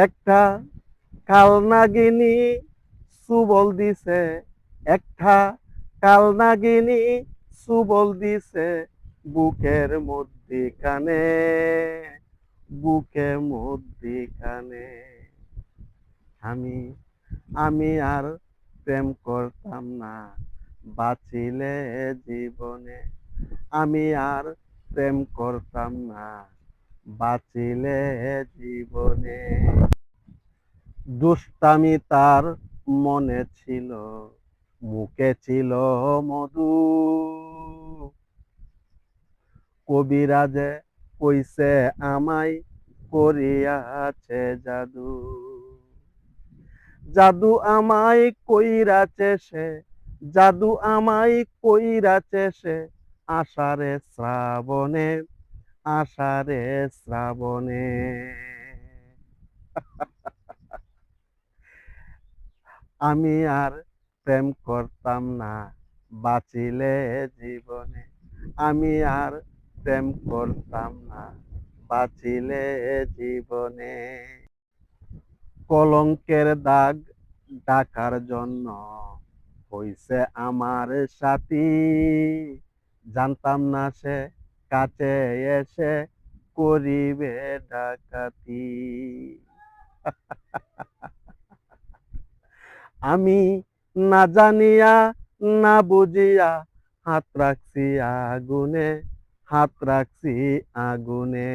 একটা কালনাগিনী সুবল দিছে, একটা কালনাগিনী সুবল দিছে বুকের মধ্যিখানে, বুকের মধ্যিখানে। আমি আমি আর প্রেম করতাম না বাঁচিলে জীবনে, আমি আর প্রেম করতাম না বাঁচিলে জীবনে। দুষ্টামি তার মনে ছিল, মুখে ছিল মধু, কবিরাজে কইছে আমায় করিয়াছে জাদু, জাদু আমায় কইরাছে সে, জাদু আমায় কইরাছে সে, আষাঢ়ে শ্রাবণে, আষাঢ়ে শ্রাবণে। আমি আর প্রেম করতাম না বাঁচিলে জীবনে, আমি আর প্রেম করতাম না বাঁচিলে জীবনে। কলঙ্কের দাগ ঢাকার জন্য হইছে আমার সাথী, জানতাম না সে কাছে এসে করিবে ডাকাতি। আমি না জানিয়া না বুঝিয়া হাত রাখছি আগুনে, হাত রাখছি আগুনে।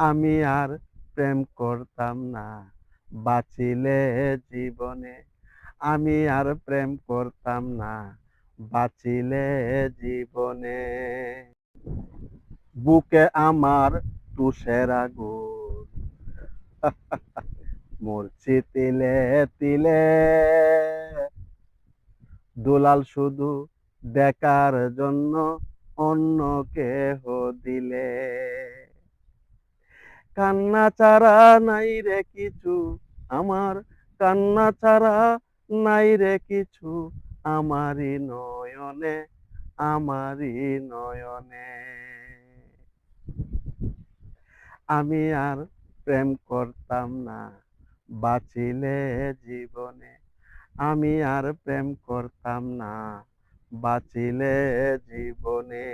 আমি আর প্রেম করতাম না বাঁচিলে জীবনে, আমি আর প্রেম করতাম না বাঁচিলে জীবনে। বুকে আমার তুষের আগুন, মরছি তিলে তিলে, দুলাল শুধু দেখার জন্য অন্য কেহ দিলে। কান্না ছাড়া নাই রে কিছু আমার, কান্না ছাড়া নাই রে কিছু আমারই নয়নে, আমারই নয়নে। আমি আর প্রেম করতাম না বাঁচিলে জীবনে, আমি আর প্রেম করতাম না বাঁচিলে জীবনে।